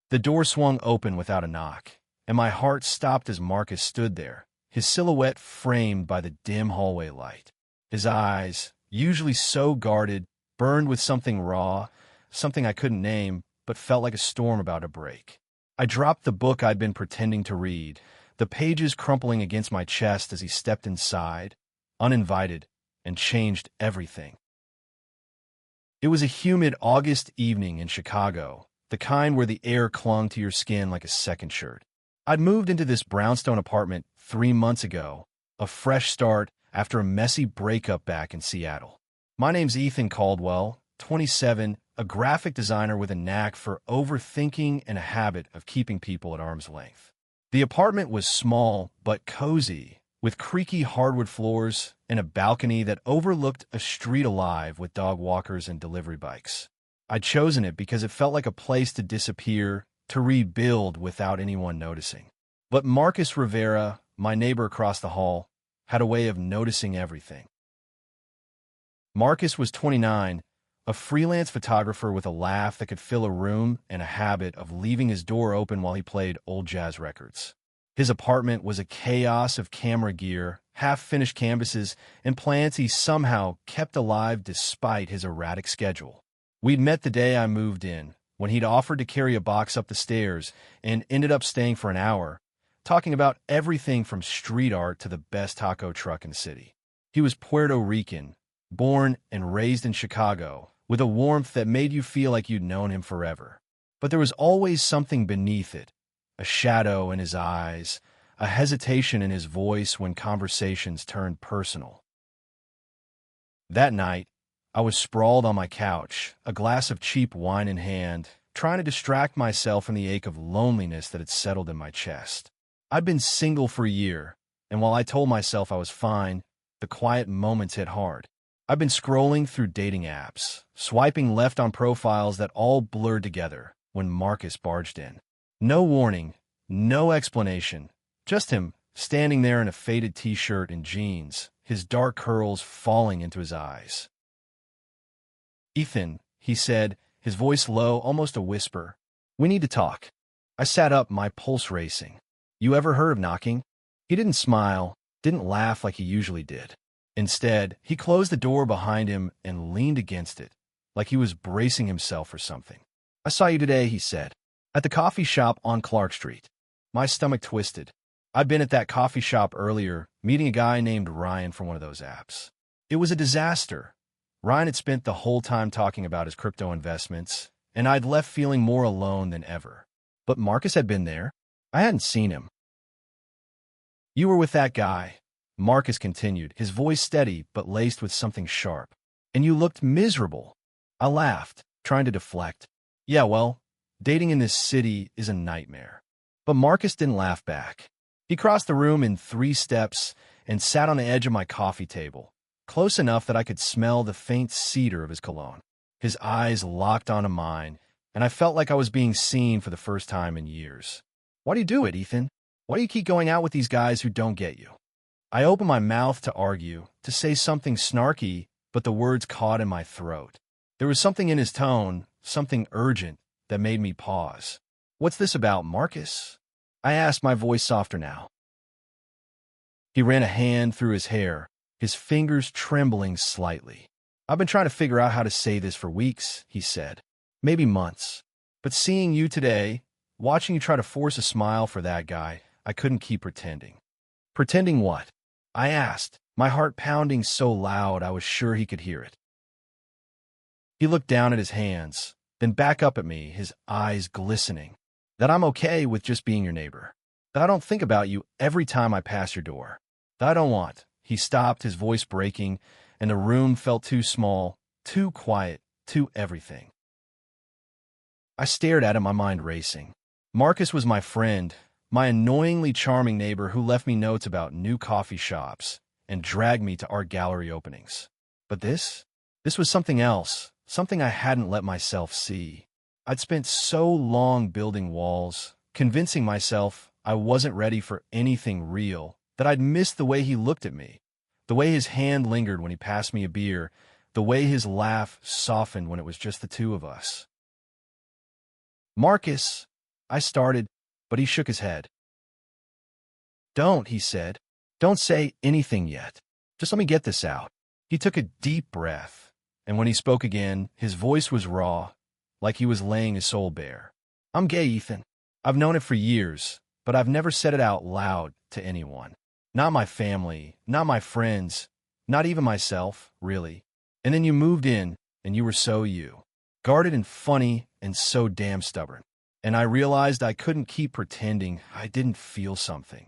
The door swung open without a knock, and my heart stopped as Marcus stood there, his silhouette framed by the dim hallway light. His eyes, usually so guarded, burned with something raw, something I couldn't name, but felt like a storm about to break. I dropped the book I'd been pretending to read, the pages crumpling against my chest as he stepped inside, uninvited, and changed everything. It was a humid August evening in Chicago, the kind where the air clung to your skin like a second shirt. I'd moved into this brownstone apartment 3 months ago, a fresh start after a messy breakup back in Seattle. My name's Ethan Caldwell, 27, a graphic designer with a knack for overthinking and a habit of keeping people at arm's length. The apartment was small but cozy, with creaky hardwood floors and a balcony that overlooked a street alive with dog walkers and delivery bikes. I'd chosen it because it felt like a place to disappear, to rebuild without anyone noticing. But Marcus Rivera, my neighbor across the hall, had a way of noticing everything. Marcus was 29, a freelance photographer with a laugh that could fill a room and a habit of leaving his door open while he played old jazz records. His apartment was a chaos of camera gear, half-finished canvases, and plans he somehow kept alive despite his erratic schedule. We'd met the day I moved in, when he'd offered to carry a box up the stairs, and ended up staying for an hour, talking about everything from street art to the best taco truck in the city. He was Puerto Rican, born and raised in Chicago, with a warmth that made you feel like you'd known him forever. But there was always something beneath it, a shadow in his eyes, a hesitation in his voice when conversations turned personal. That night, I was sprawled on my couch, a glass of cheap wine in hand, trying to distract myself from the ache of loneliness that had settled in my chest. I'd been single for a year, and while I told myself I was fine, the quiet moments hit hard. I've been scrolling through dating apps, swiping left on profiles that all blurred together when Marcus barged in. No warning, no explanation, just him standing there in a faded t-shirt and jeans, his dark curls falling into his eyes. "Ethan," he said, his voice low, almost a whisper. "We need to talk." I sat up, my pulse racing. "You ever heard of knocking?" He didn't smile, didn't laugh like he usually did. Instead, he closed the door behind him and leaned against it, like he was bracing himself for something. "I saw you today," he said, "at the coffee shop on Clark Street." My stomach twisted. I'd been at that coffee shop earlier, meeting a guy named Ryan from one of those apps. It was a disaster. Ryan had spent the whole time talking about his crypto investments, and I'd left feeling more alone than ever. But Marcus had been there. I hadn't seen him. "You were with that guy," Marcus continued, his voice steady but laced with something sharp. "And you looked miserable." I laughed, trying to deflect. "Yeah, well, dating in this city is a nightmare." But Marcus didn't laugh back. He crossed the room in 3 steps and sat on the edge of my coffee table, close enough that I could smell the faint cedar of his cologne. His eyes locked onto mine, and I felt like I was being seen for the first time in years. "Why do you do it, Ethan? Why do you keep going out with these guys who don't get you?" I opened my mouth to argue, to say something snarky, but the words caught in my throat. There was something in his tone, something urgent, that made me pause. "What's this about, Marcus?" I asked, my voice softer now. He ran a hand through his hair, his fingers trembling slightly. "I've been trying to figure out how to say this for weeks," he said. "Maybe months. But seeing you today, watching you try to force a smile for that guy, I couldn't keep pretending." "Pretending what?" I asked, my heart pounding so loud I was sure he could hear it. He looked down at his hands, then back up at me, his eyes glistening. "That I'm okay with just being your neighbor. That I don't think about you every time I pass your door. That I don't want." He stopped, his voice breaking, and the room felt too small, too quiet, too everything. I stared at him, my mind racing. Marcus was my friend, my annoyingly charming neighbor who left me notes about new coffee shops and dragged me to art gallery openings. But this was something else, something I hadn't let myself see. I'd spent so long building walls, convincing myself I wasn't ready for anything real, that I'd missed the way he looked at me, the way his hand lingered when he passed me a beer, the way his laugh softened when it was just the two of us. "Marcus," I started, but he shook his head. Don't, he said. Don't say anything yet. Just let me get this out. He took a deep breath, and when he spoke again, his voice was raw, like he was laying his soul bare. I'm gay, Ethan. I've known it for years, but I've never said it out loud to anyone. Not my family, not my friends, not even myself, really. And then you moved in, and you were so you. Guarded and funny, and so damn stubborn. And I realized I couldn't keep pretending I didn't feel something.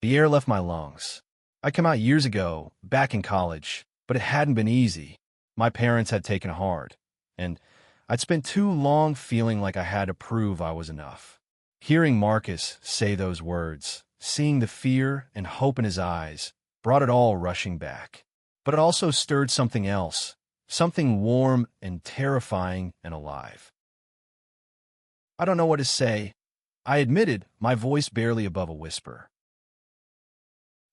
The air left my lungs. I came out years ago, back in college, but it hadn't been easy. My parents had taken it hard, and I'd spent too long feeling like I had to prove I was enough. Hearing Marcus say those words, seeing the fear and hope in his eyes, brought it all rushing back. But it also stirred something else, something warm and terrifying and alive. I don't know what to say, I admitted, my voice barely above a whisper.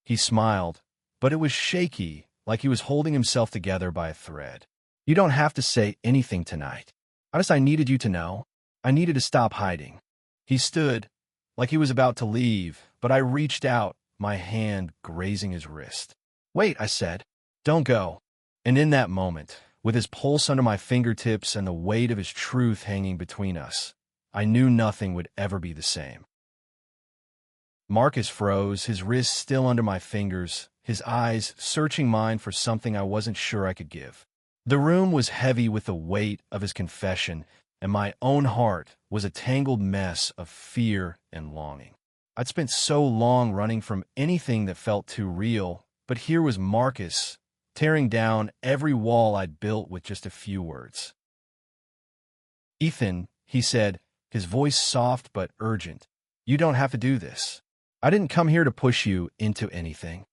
He smiled, but it was shaky, like he was holding himself together by a thread. You don't have to say anything tonight. I needed you to know. I needed to stop hiding. He stood, like he was about to leave, but I reached out, my hand grazing his wrist. Wait, I said. Don't go. And in that moment, with his pulse under my fingertips and the weight of his truth hanging between us, I knew nothing would ever be the same. Marcus froze, his wrist still under my fingers, his eyes searching mine for something I wasn't sure I could give. The room was heavy with the weight of his confession, and my own heart was a tangled mess of fear and longing. I'd spent so long running from anything that felt too real, but here was Marcus, tearing down every wall I'd built with just a few words. Ethan, he said, his voice soft but urgent, you don't have to do this. I didn't come here to push you into anything.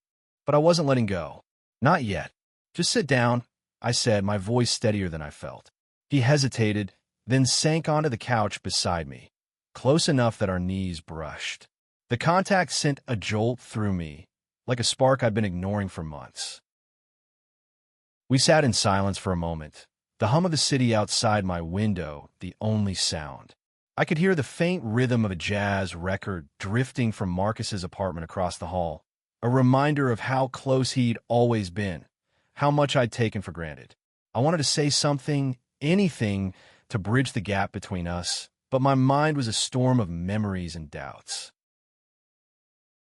But I wasn't letting go. Not yet. Just sit down, I said, my voice steadier than I felt. He hesitated, then sank onto the couch beside me, close enough that our knees brushed. The contact sent a jolt through me, like a spark I'd been ignoring for months. We sat in silence for a moment, the hum of the city outside my window the only sound. I could hear the faint rhythm of a jazz record drifting from Marcus's apartment across the hall, a reminder of how close he'd always been, how much I'd taken for granted. I wanted to say something, anything, to bridge the gap between us, but my mind was a storm of memories and doubts.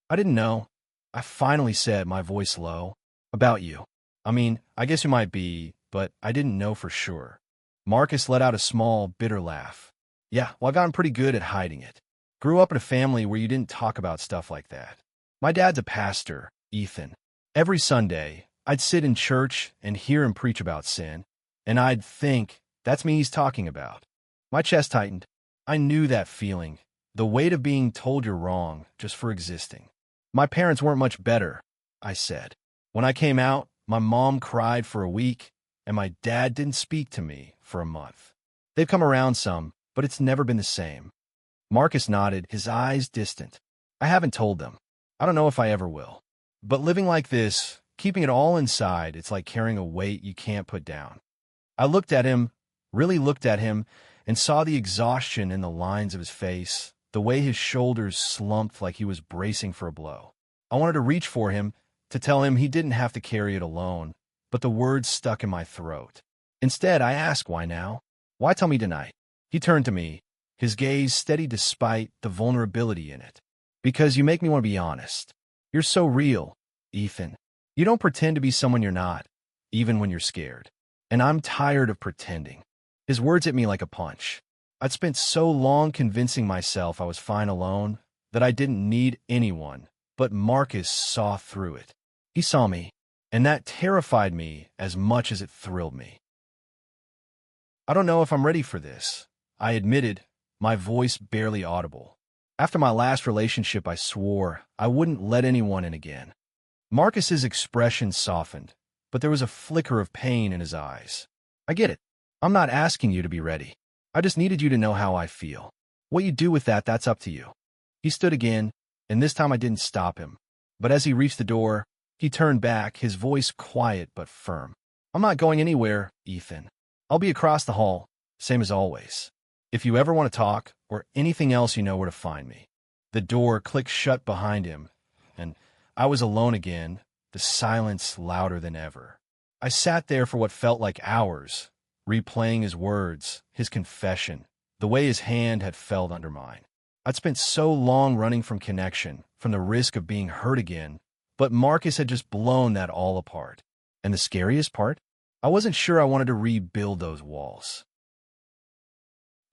I didn't know, I finally said, my voice low, about you. I mean, I guess you might be, but I didn't know for sure. Marcus let out a small, bitter laugh. Yeah, well, I've gotten pretty good at hiding it. Grew up in a family where you didn't talk about stuff like that. My dad's a pastor, Ethan. Every Sunday, I'd sit in church and hear him preach about sin, and I'd think, that's me he's talking about. My chest tightened. I knew that feeling, the weight of being told you're wrong just for existing. My parents weren't much better, I said. When I came out, my mom cried for a week, and my dad didn't speak to me for a month. They've come around some, but it's never been the same. Marcus nodded, his eyes distant. I haven't told them. I don't know if I ever will. But living like this, keeping it all inside, it's like carrying a weight you can't put down. I looked at him, really looked at him, and saw the exhaustion in the lines of his face, the way his shoulders slumped like he was bracing for a blow. I wanted to reach for him, to tell him he didn't have to carry it alone, but the words stuck in my throat. Instead, I asked, why now? Why tell me tonight? He turned to me, his gaze steady despite the vulnerability in it. Because you make me want to be honest. You're so real, Ethan. You don't pretend to be someone you're not, even when you're scared. And I'm tired of pretending. His words hit me like a punch. I'd spent so long convincing myself I was fine alone that I didn't need anyone, but Marcus saw through it. He saw me, and that terrified me as much as it thrilled me. I don't know if I'm ready for this, I admitted, my voice barely audible. After my last relationship, I swore I wouldn't let anyone in again. Marcus's expression softened, but there was a flicker of pain in his eyes. I get it. I'm not asking you to be ready. I just needed you to know how I feel. What you do with that, that's up to you. He stood again, and this time I didn't stop him. But as he reached the door, he turned back, his voice quiet but firm. I'm not going anywhere, Ethan. I'll be across the hall, same as always. If you ever want to talk, or anything else you know where to find me. The door clicked shut behind him, and I was alone again, the silence louder than ever. I sat there for what felt like hours, replaying his words, his confession, the way his hand had felt under mine. I'd spent so long running from connection, from the risk of being hurt again, but Marcus had just blown that all apart. And the scariest part? I wasn't sure I wanted to rebuild those walls.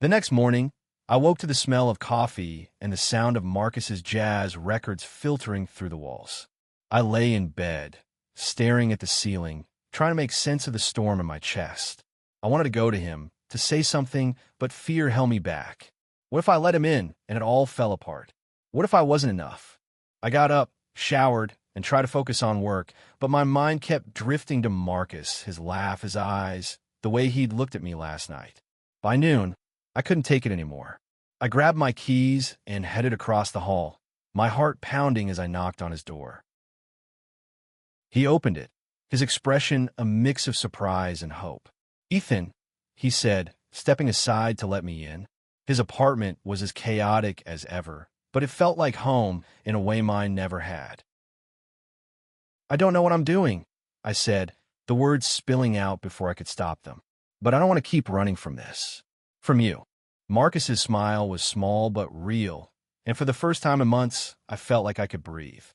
The next morning, I woke to the smell of coffee and the sound of Marcus's jazz records filtering through the walls. I lay in bed, staring at the ceiling, trying to make sense of the storm in my chest. I wanted to go to him, to say something, but fear held me back. What if I let him in and it all fell apart? What if I wasn't enough? I got up, showered, and tried to focus on work, but my mind kept drifting to Marcus, his laugh, his eyes, the way he'd looked at me last night. By noon, I couldn't take it anymore. I grabbed my keys and headed across the hall, my heart pounding as I knocked on his door. He opened it, his expression a mix of surprise and hope. "Ethan," he said, stepping aside to let me in. His apartment was as chaotic as ever, but it felt like home in a way mine never had. "I don't know what I'm doing," I said, the words spilling out before I could stop them. "But I don't want to keep running from this. From you." Marcus's smile was small but real, and for the first time in months, I felt like I could breathe.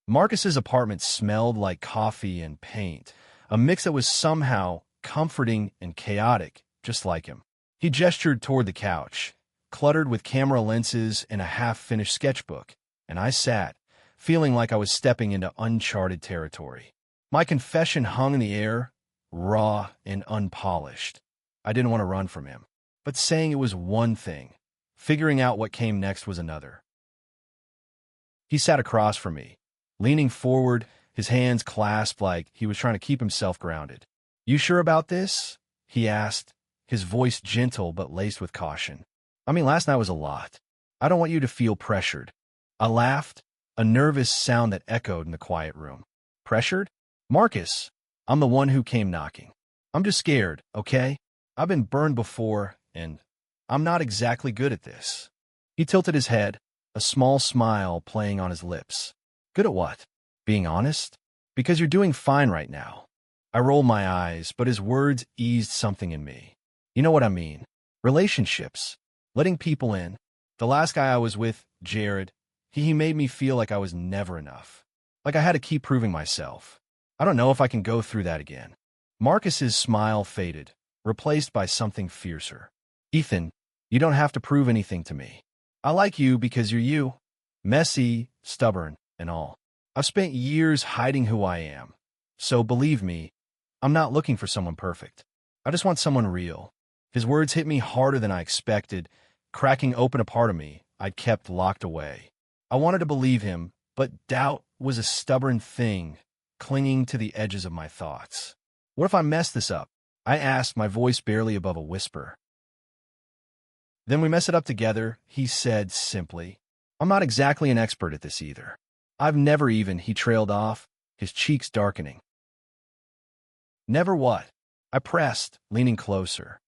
Marcus's apartment smelled like coffee and paint, a mix that was somehow comforting and chaotic, just like him. He gestured toward the couch, cluttered with camera lenses and a half-finished sketchbook, and I sat, feeling like I was stepping into uncharted territory. My confession hung in the air, raw and unpolished. I didn't want to run from him, but saying it was one thing. Figuring out what came next was another. He sat across from me, leaning forward, his hands clasped like he was trying to keep himself grounded. "You sure about this?" he asked, his voice gentle but laced with caution. "I mean, last night was a lot. I don't want you to feel pressured." I laughed, a nervous sound that echoed in the quiet room. "Pressured? Marcus, I'm the one who came knocking. I'm just scared, okay? I've been burned before, and I'm not exactly good at this." He tilted his head, a small smile playing on his lips. "Good at what? Being honest? Because you're doing fine right now." I rolled my eyes, but his words eased something in me. "You know what I mean. Relationships. Letting people in. The last guy I was with, Jared, he made me feel like I was never enough. Like I had to keep proving myself. I don't know if I can go through that again." Marcus's smile faded, replaced by something fiercer. "Ethan, you don't have to prove anything to me. I like you because you're you. Messy, stubborn, and all. I've spent years hiding who I am. So believe me, I'm not looking for someone perfect. I just want someone real." His words hit me harder than I expected, cracking open a part of me I'd kept locked away. I wanted to believe him, but doubt was a stubborn thing, clinging to the edges of my thoughts. "What if I mess this up?" I asked, my voice barely above a whisper. "Then we mess it up together," he said simply. "I'm not exactly an expert at this either. I've never even," he trailed off, his cheeks darkening. "Never what?" I pressed, leaning closer.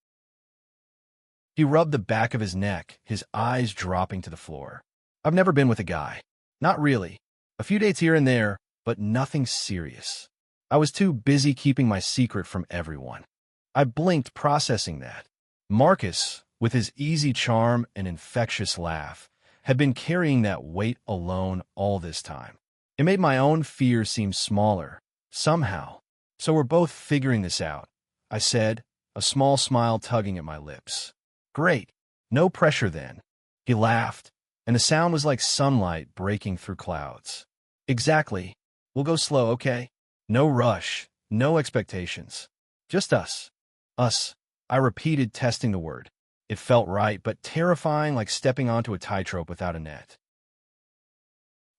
He rubbed the back of his neck, his eyes dropping to the floor. "I've never been with a guy. Not really. A few dates here and there, but nothing serious. I was too busy keeping my secret from everyone." I blinked, processing that. Marcus, with his easy charm and infectious laugh, had been carrying that weight alone all this time. It made my own fear seem smaller, somehow. "So we're both figuring this out," I said, a small smile tugging at my lips. "Great. No pressure then." He laughed, and the sound was like sunlight breaking through clouds. "Exactly. We'll go slow, okay? No rush, no expectations. Just us. Us," I repeated, testing the word. It felt right, but terrifying, like stepping onto a tightrope without a net.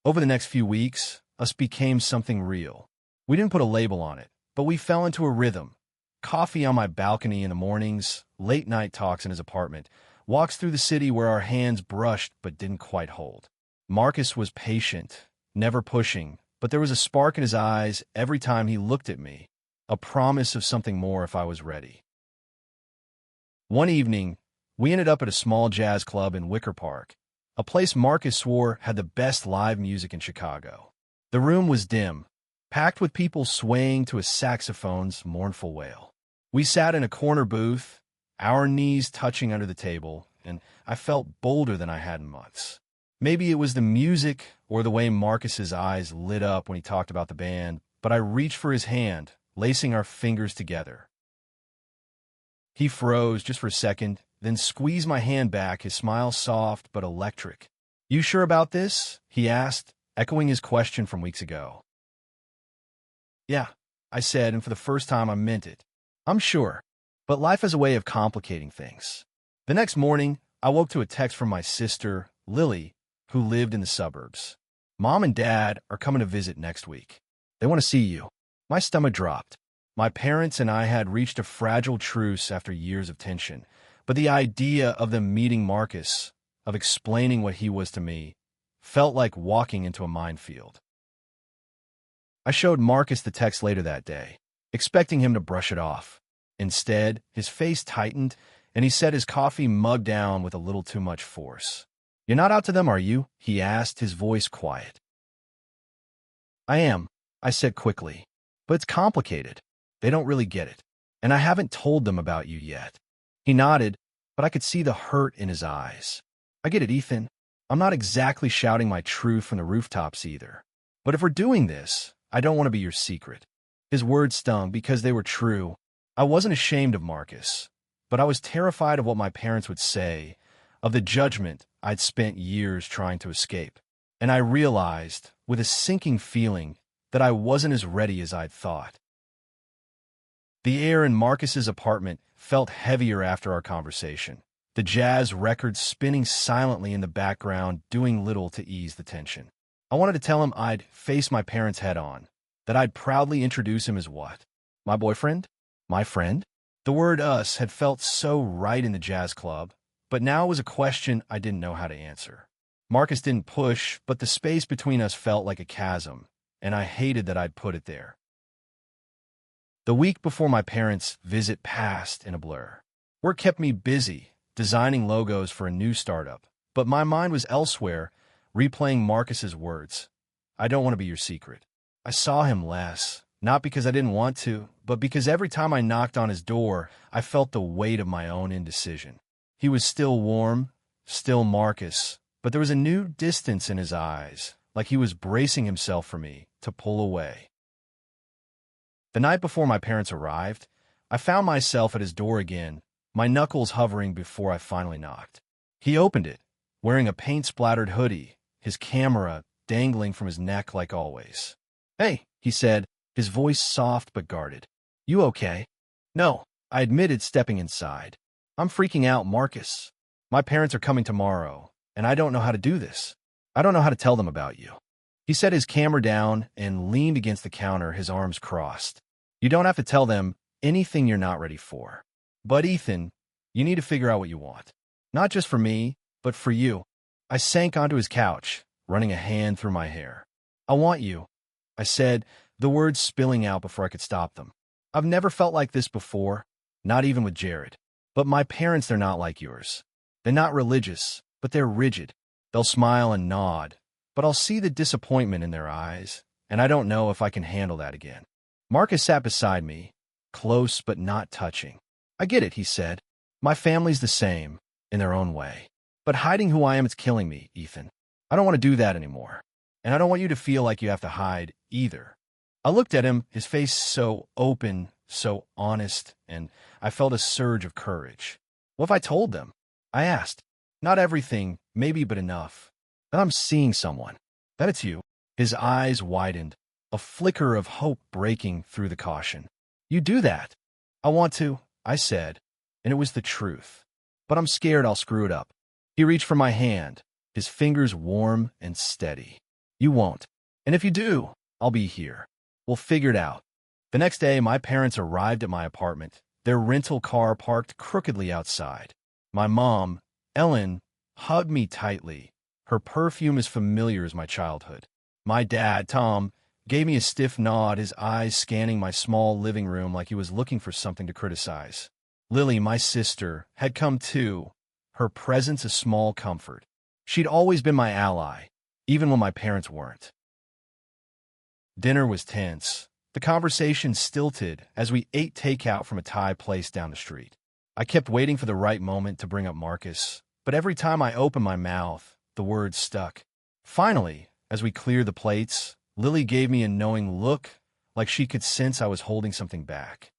Over the next few weeks, us became something real. We didn't put a label on it, but we fell into a rhythm. Coffee on my balcony in the mornings, late night talks in his apartment, walks through the city where our hands brushed but didn't quite hold. Marcus was patient, never pushing, but there was a spark in his eyes every time he looked at me, a promise of something more if I was ready. One evening, We ended up at a small jazz club in Wicker Park, a place Marcus swore had the best live music in Chicago. The room was dim, packed with people swaying to a saxophone's mournful wail. We sat in a corner booth, our knees touching under the table, and I felt bolder than I had in months. Maybe it was the music or the way Marcus's eyes lit up when he talked about the band, but I reached for his hand, lacing our fingers together. He froze just for a second, then squeezed my hand back, his smile soft but electric. "You sure about this?" he asked, echoing his question from weeks ago. "Yeah," I said, and for the first time I meant it. "I'm sure, but life has a way of complicating things." The next morning, I woke to a text from my sister, Lily, who lived in the suburbs. "Mom and Dad are coming to visit next week. They want to see you." My stomach dropped. My parents and I had reached a fragile truce after years of tension, but the idea of them meeting Marcus, of explaining what he was to me, felt like walking into a minefield. I showed Marcus the text later that day, expecting him to brush it off. Instead, his face tightened, and he set his coffee mug down with a little too much force. "You're not out to them, are you?" he asked, his voice quiet. "I am," I said quickly, "but it's complicated. They don't really get it, and I haven't told them about you yet." He nodded, but I could see the hurt in his eyes. "I get it, Ethan. I'm not exactly shouting my truth from the rooftops either. But if we're doing this, I don't want to be your secret." His words stung because they were true. I wasn't ashamed of Marcus, but I was terrified of what my parents would say, of the judgment I'd spent years trying to escape. And I realized, with a sinking feeling, that I wasn't as ready as I'd thought. The air in Marcus's apartment felt heavier after our conversation, the jazz record spinning silently in the background, doing little to ease the tension. I wanted to tell him I'd face my parents head on, that I'd proudly introduce him as what? My boyfriend? My friend? The word us had felt so right in the jazz club, but now it was a question I didn't know how to answer. Marcus didn't push, but the space between us felt like a chasm, and I hated that I'd put it there. The week before my parents' visit passed in a blur. Work kept me busy, designing logos for a new startup, but my mind was elsewhere, replaying Marcus's words. "I don't want to be your secret." I saw him less, not because I didn't want to, but because every time I knocked on his door, I felt the weight of my own indecision. He was still warm, still Marcus, but there was a new distance in his eyes, like he was bracing himself for me to pull away. The night before my parents arrived, I found myself at his door again, my knuckles hovering before I finally knocked. He opened it, wearing a paint-splattered hoodie, his camera dangling from his neck like always. "Hey," he said, his voice soft but guarded. "You okay?" "No," I admitted, stepping inside. "I'm freaking out, Marcus. My parents are coming tomorrow, and I don't know how to do this. I don't know how to tell them about you." He set his camera down and leaned against the counter, his arms crossed. "You don't have to tell them anything you're not ready for. But Ethan, you need to figure out what you want. Not just for me, but for you." I sank onto his couch, running a hand through my hair. "I want you," I said, the words spilling out before I could stop them. "I've never felt like this before, not even with Jared. But my parents, they're not like yours. They're not religious, but they're rigid. They'll smile and nod, but I'll see the disappointment in their eyes, and I don't know if I can handle that again." Marcus sat beside me, close but not touching. "I get it," he said. "My family's the same, in their own way. But hiding who I am, it's killing me, Ethan. I don't want to do that anymore. And I don't want you to feel like you have to hide, either." I looked at him, his face so open, so honest, and I felt a surge of courage. "What if I told them?" I asked. "Not everything, maybe, but enough. That I'm seeing someone. That it's you." His eyes widened, a flicker of hope breaking through the caution. "You do that." "I want to," I said, and it was the truth. "But I'm scared I'll screw it up." He reached for my hand, his fingers warm and steady. "You won't. And if you do, I'll be here. We'll figure it out." The next day, my parents arrived at my apartment, their rental car parked crookedly outside. My mom, Ellen, hugged me tightly, her perfume as familiar as my childhood. My dad, Tom, gave me a stiff nod, his eyes scanning my small living room like he was looking for something to criticize. Lily, my sister, had come too, her presence a small comfort. She'd always been my ally, even when my parents weren't. Dinner was tense. The conversation stilted as we ate takeout from a Thai place down the street. I kept waiting for the right moment to bring up Marcus, but every time I opened my mouth, the words stuck. Finally, as we cleared the plates, Lily gave me a knowing look, like she could sense I was holding something back.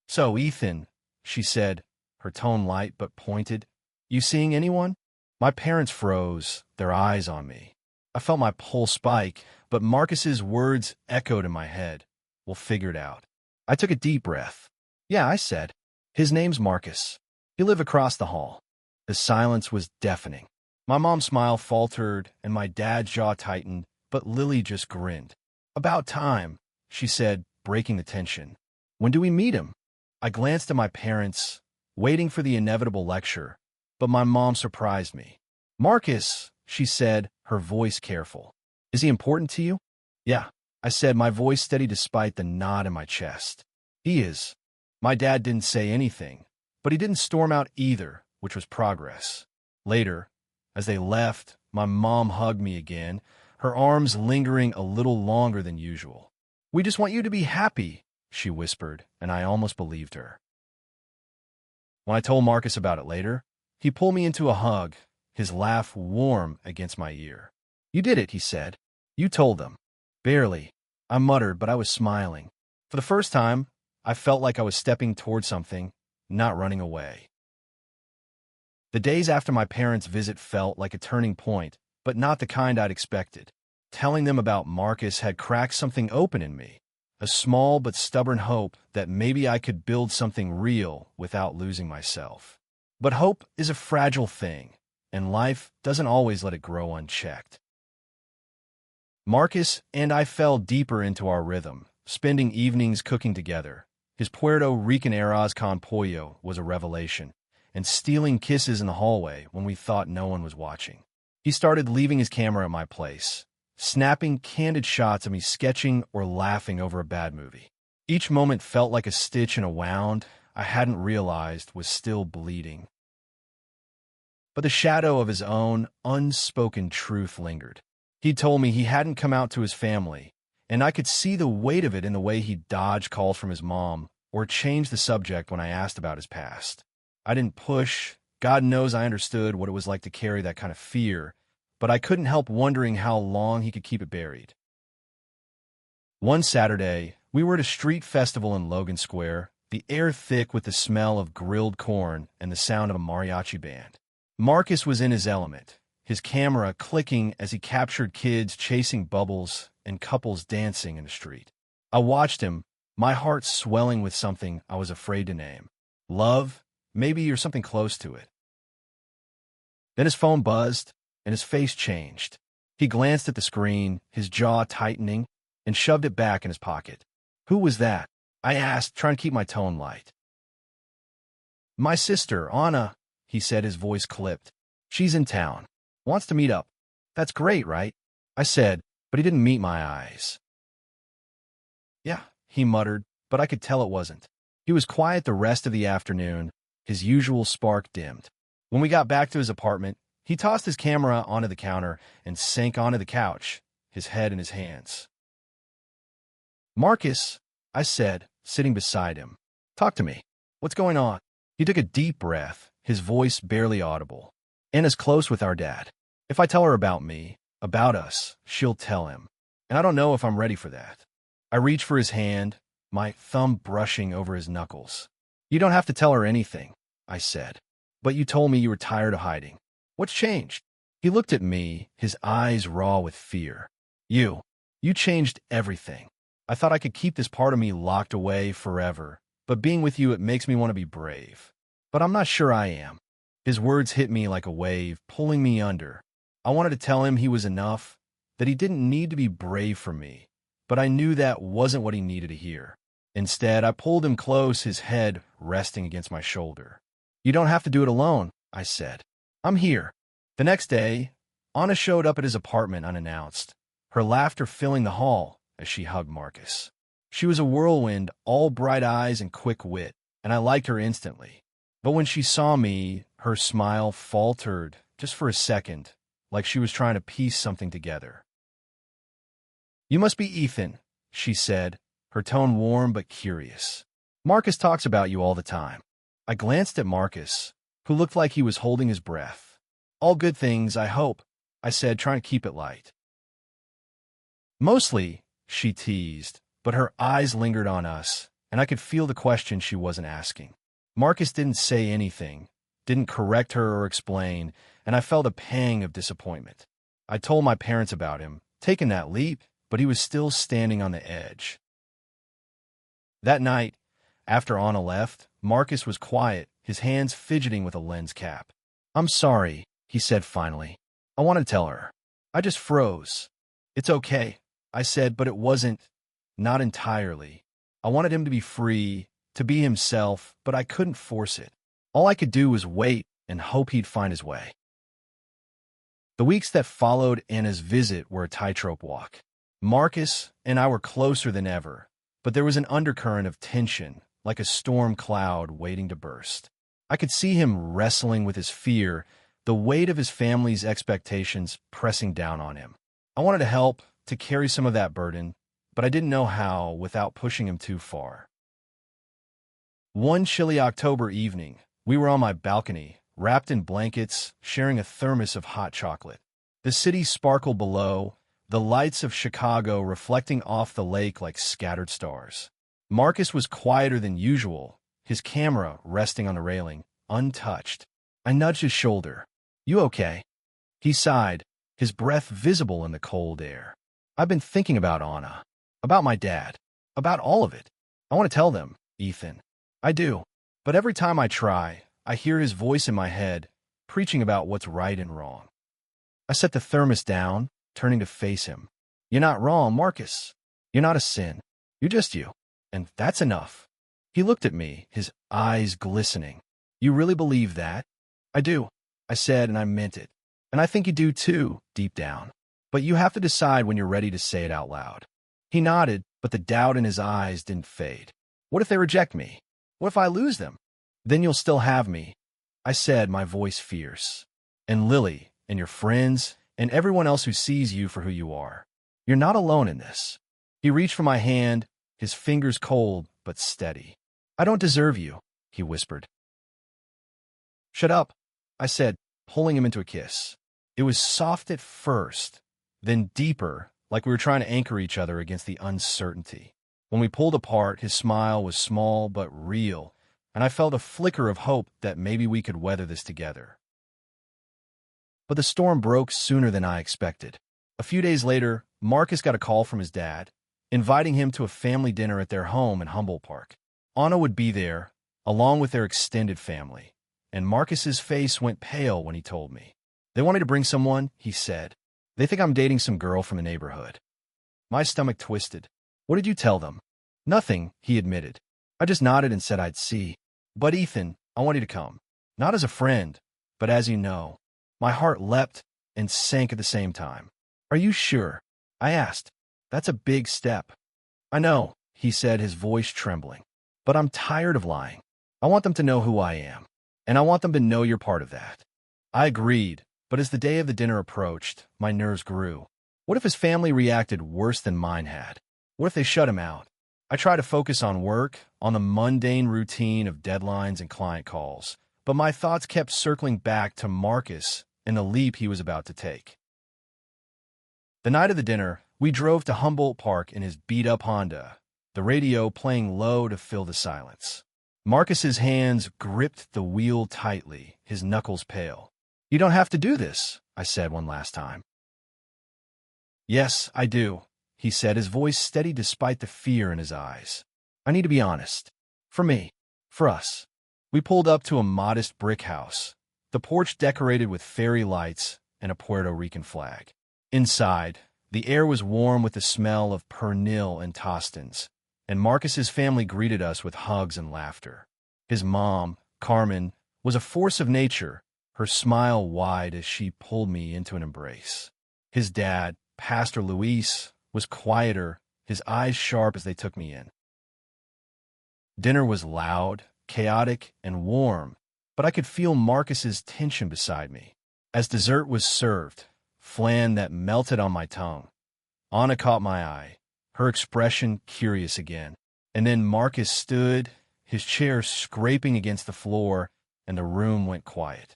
"So, Ethan," she said, her tone light but pointed, "you seeing anyone?" My parents froze, their eyes on me. I felt my pulse spike, but Marcus's words echoed in my head. "We'll figure it out." I took a deep breath. "Yeah," I said. "His name's Marcus. He lives across the hall." The silence was deafening. My mom's smile faltered, and my dad's jaw tightened, but Lily just grinned. "About time," she said, breaking the tension. "When do we meet him?" I glanced at my parents, waiting for the inevitable lecture, but my mom surprised me. "Marcus," she said, her voice careful. "Is he important to you?" "Yeah," I said, my voice steady despite the knot in my chest. "He is." My dad didn't say anything, but he didn't storm out either, which was progress. Later, as they left, my mom hugged me again, her arms lingering a little longer than usual. "We just want you to be happy," she whispered, and I almost believed her. When I told Marcus about it later, he pulled me into a hug, his laugh warm against my ear. "You did it," he said. "You told them." "Barely," I muttered, but I was smiling. For the first time, I felt like I was stepping toward something, not running away. The days after my parents' visit felt like a turning point, but not the kind I'd expected. Telling them about Marcus had cracked something open in me, a small but stubborn hope that maybe I could build something real without losing myself. But hope is a fragile thing, and life doesn't always let it grow unchecked. Marcus and I fell deeper into our rhythm, spending evenings cooking together. His Puerto Rican arroz con pollo was a revelation, and stealing kisses in the hallway when we thought no one was watching. He started leaving his camera at my place, snapping candid shots of me sketching or laughing over a bad movie. Each moment felt like a stitch in a wound I hadn't realized was still bleeding. But the shadow of his own unspoken truth lingered. He told me he hadn't come out to his family, and I could see the weight of it in the way he dodged calls from his mom or changed the subject when I asked about his past. I didn't push. God knows I understood what it was like to carry that kind of fear, but I couldn't help wondering how long he could keep it buried. One Saturday, we were at a street festival in Logan Square, the air thick with the smell of grilled corn and the sound of a mariachi band. Marcus was in his element, his camera clicking as he captured kids chasing bubbles and couples dancing in the street. I watched him, my heart swelling with something I was afraid to name. Love, maybe, or something close to it. Then his phone buzzed, and his face changed. He glanced at the screen, his jaw tightening, and shoved it back in his pocket. "Who was that?" I asked, trying to keep my tone light. "My sister, Anna," he said, his voice clipped. "She's in town. Wants to meet up." "That's great, right?" I said, but he didn't meet my eyes. "Yeah," he muttered, but I could tell it wasn't. He was quiet the rest of the afternoon, his usual spark dimmed. When we got back to his apartment, he tossed his camera onto the counter and sank onto the couch, his head in his hands. "Marcus," I said, sitting beside him. "Talk to me. What's going on?" He took a deep breath, his voice barely audible. "Anna's close with our dad. If I tell her about me, about us, she'll tell him. And I don't know if I'm ready for that." I reached for his hand, my thumb brushing over his knuckles. "You don't have to tell her anything," I said. "But you told me you were tired of hiding. What's changed?" He looked at me, his eyes raw with fear. You changed everything. I thought I could keep this part of me locked away forever, but being with you, it makes me want to be brave. But I'm not sure I am." His words hit me like a wave, pulling me under. I wanted to tell him he was enough, that he didn't need to be brave for me, but I knew that wasn't what he needed to hear. Instead, I pulled him close, his head resting against my shoulder. "You don't have to do it alone," I said. "I'm here." The next day, Anna showed up at his apartment unannounced, her laughter filling the hall as she hugged Marcus. She was a whirlwind, all bright eyes and quick wit, and I liked her instantly. But when she saw me, Her smile faltered just for a second, like she was trying to piece something together. "You must be Ethan," she said, her tone warm but curious. "Marcus talks about you all the time." I glanced at Marcus, who looked like he was holding his breath. "All good things, I hope," I said, trying to keep it light. "Mostly," she teased, but her eyes lingered on us, and I could feel the question she wasn't asking. Marcus didn't say anything, didn't correct her or explain, and I felt a pang of disappointment. I told my parents about him, taking that leap, but he was still standing on the edge. That night, after Anna left, Marcus was quiet, his hands fidgeting with a lens cap. "I'm sorry," he said finally. "I wanted to tell her. I just froze." "It's okay," I said, but it wasn't. Not entirely. I wanted him to be free, to be himself, but I couldn't force it. All I could do was wait and hope he'd find his way. The weeks that followed Anna's visit were a tightrope walk. Marcus and I were closer than ever, but there was an undercurrent of tension, like a storm cloud waiting to burst. I could see him wrestling with his fear, the weight of his family's expectations pressing down on him. I wanted to help, to carry some of that burden, but I didn't know how without pushing him too far. One chilly October evening, we were on my balcony, wrapped in blankets, sharing a thermos of hot chocolate. The city sparkled below, the lights of Chicago reflecting off the lake like scattered stars. Marcus was quieter than usual, his camera resting on the railing, untouched. I nudged his shoulder. "You okay?" He sighed, his breath visible in the cold air. "I've been thinking about Anna, about my dad, about all of it. I want to tell them, Ethan. I do. But every time I try, I hear his voice in my head, preaching about what's right and wrong." I set the thermos down, turning to face him. "You're not wrong, Marcus. You're not a sin. You're just you. And that's enough." He looked at me, his eyes glistening. "You really believe that?" "I do," I said, and I meant it. "And I think you do too, deep down. But you have to decide when you're ready to say it out loud." He nodded, but the doubt in his eyes didn't fade. "What if they reject me? What if I lose them?" "Then you'll still have me," I said, my voice fierce. "And Lily, and your friends, and everyone else who sees you for who you are. You're not alone in this." He reached for my hand, his fingers cold but steady. "I don't deserve you," he whispered. "Shut up," I said, pulling him into a kiss. It was soft at first, then deeper, like we were trying to anchor each other against the uncertainty. When we pulled apart, his smile was small but real, and I felt a flicker of hope that maybe we could weather this together. But the storm broke sooner than I expected. A few days later, Marcus got a call from his dad, inviting him to a family dinner at their home in Humboldt Park. Anna would be there, along with their extended family, and Marcus's face went pale when he told me. "They wanted to bring someone," he said. "They think I'm dating some girl from the neighborhood." My stomach twisted. "What did you tell them?" "Nothing," he admitted. I just nodded and said I'd see. "But Ethan, I want you to come. Not as a friend, but as you know." My heart leapt and sank at the same time. "Are you sure?" I asked. "That's a big step." "I know," he said, his voice trembling. "But I'm tired of lying. I want them to know who I am, and I want them to know you're part of that." I agreed, but as the day of the dinner approached, my nerves grew. What if his family reacted worse than mine had? What if they shut him out? I tried to focus on work, on the mundane routine of deadlines and client calls, but my thoughts kept circling back to Marcus and the leap he was about to take. The night of the dinner, we drove to Humboldt Park in his beat-up Honda, the radio playing low to fill the silence. Marcus's hands gripped the wheel tightly, his knuckles pale. "You don't have to do this," I said one last time. "Yes, I do," he said, his voice steady despite the fear in his eyes. "I need to be honest. For me. For us." We pulled up to a modest brick house, the porch decorated with fairy lights and a Puerto Rican flag. Inside, the air was warm with the smell of pernil and tostines, and Marcus's family greeted us with hugs and laughter. His mom, Carmen, was a force of nature, her smile wide as she pulled me into an embrace. His dad, Pastor Luis, was quieter, his eyes sharp as they took me in. Dinner was loud, chaotic, and warm, but I could feel Marcus's tension beside me. As dessert was served, flan that melted on my tongue, Anna caught my eye, her expression curious again. And then Marcus stood, his chair scraping against the floor, and the room went quiet.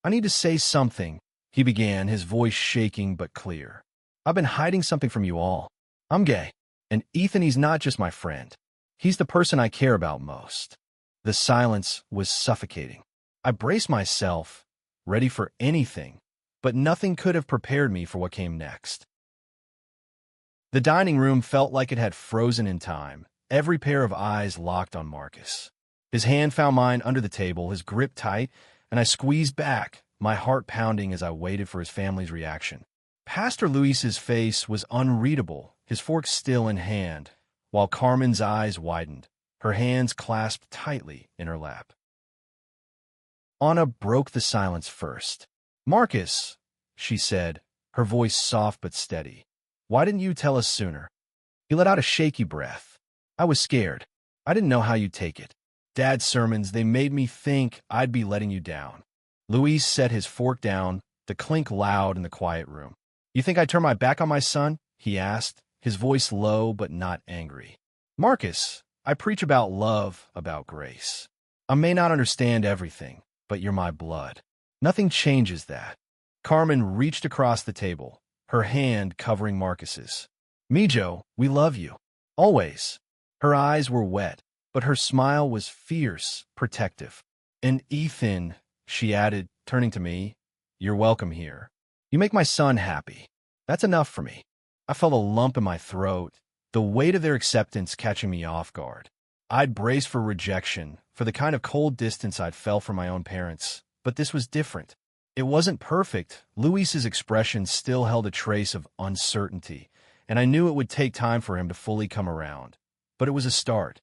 "I need to say something," he began, his voice shaking but clear. "I've been hiding something from you all. I'm gay, and Ethan, he's not just my friend. He's the person I care about most." The silence was suffocating. I braced myself, ready for anything, but nothing could have prepared me for what came next. The dining room felt like it had frozen in time, every pair of eyes locked on Marcus. His hand found mine under the table, his grip tight, and I squeezed back, my heart pounding as I waited for his family's reaction. Pastor Luis's face was unreadable, his fork still in hand, while Carmen's eyes widened, her hands clasped tightly in her lap. Anna broke the silence first. "Marcus," she said, her voice soft but steady, "why didn't you tell us sooner?" He let out a shaky breath. "I was scared. I didn't know how you'd take it. Dad's sermons, they made me think I'd be letting you down." Luis set his fork down, the clink loud in the quiet room. "You think I turned my back on my son?" he asked, his voice low but not angry. "Marcus, I preach about love, about grace. I may not understand everything, but you're my blood. Nothing changes that." Carmen reached across the table, her hand covering Marcus's. "Mijo, we love you. Always." Her eyes were wet, but her smile was fierce, protective. "And Ethan," she added, turning to me, "you're welcome here. You make my son happy. That's enough for me." I felt a lump in my throat, the weight of their acceptance catching me off guard. I'd braced for rejection, for the kind of cold distance I'd felt from my own parents, but this was different. It wasn't perfect. Luis's expression still held a trace of uncertainty, and I knew it would take time for him to fully come around. But it was a start.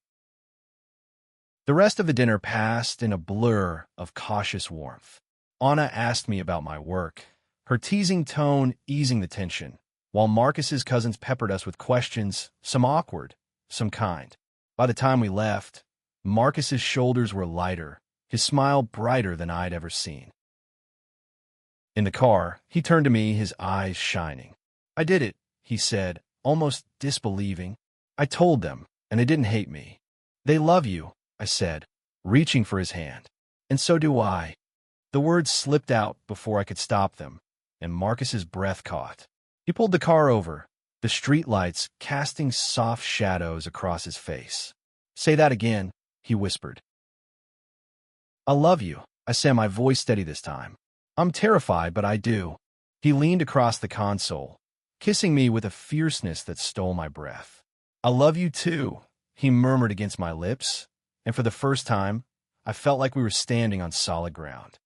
The rest of the dinner passed in a blur of cautious warmth. Anna asked me about my work, her teasing tone easing the tension, while Marcus's cousins peppered us with questions, some awkward, some kind. By the time we left, Marcus's shoulders were lighter, his smile brighter than I'd ever seen. In the car, he turned to me, his eyes shining. "I did it," he said, almost disbelieving. "I told them, and they didn't hate me." "They love you," I said, reaching for his hand. "And so do I." The words slipped out before I could stop them, and Marcus's breath caught. He pulled the car over, the streetlights casting soft shadows across his face. "Say that again," he whispered. "I love you," I said, my voice steady this time. "I'm terrified, but I do." He leaned across the console, kissing me with a fierceness that stole my breath. "I love you too," he murmured against my lips, and for the first time, I felt like we were standing on solid ground.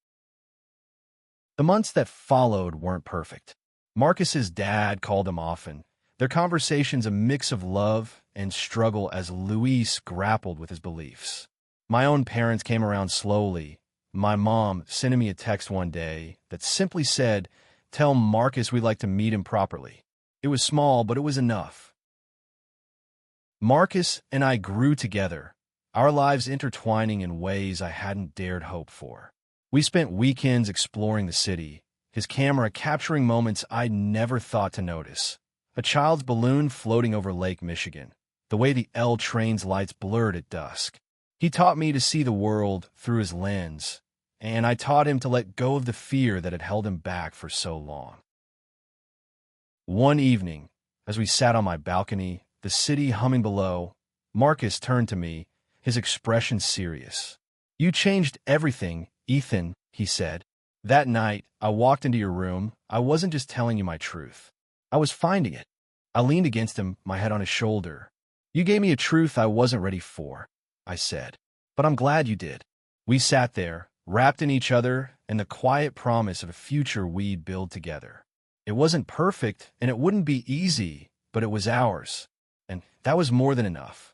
The months that followed weren't perfect. Marcus's dad called him often, their conversations a mix of love and struggle as Luis grappled with his beliefs. My own parents came around slowly, my mom sending me a text one day that simply said, "Tell Marcus we'd like to meet him properly." It was small, but it was enough. Marcus and I grew together, our lives intertwining in ways I hadn't dared hope for. We spent weekends exploring the city, his camera capturing moments I'd never thought to notice. A child's balloon floating over Lake Michigan, the way the L train's lights blurred at dusk. He taught me to see the world through his lens, and I taught him to let go of the fear that had held him back for so long. One evening, as we sat on my balcony, the city humming below, Marcus turned to me, his expression serious. "You changed everything, Ethan," he said. "That night, I walked into your room. I wasn't just telling you my truth. I was finding it." I leaned against him, my head on his shoulder. "You gave me a truth I wasn't ready for," I said. "But I'm glad you did." We sat there, wrapped in each other and the quiet promise of a future we'd build together. It wasn't perfect, and it wouldn't be easy, but it was ours. And that was more than enough.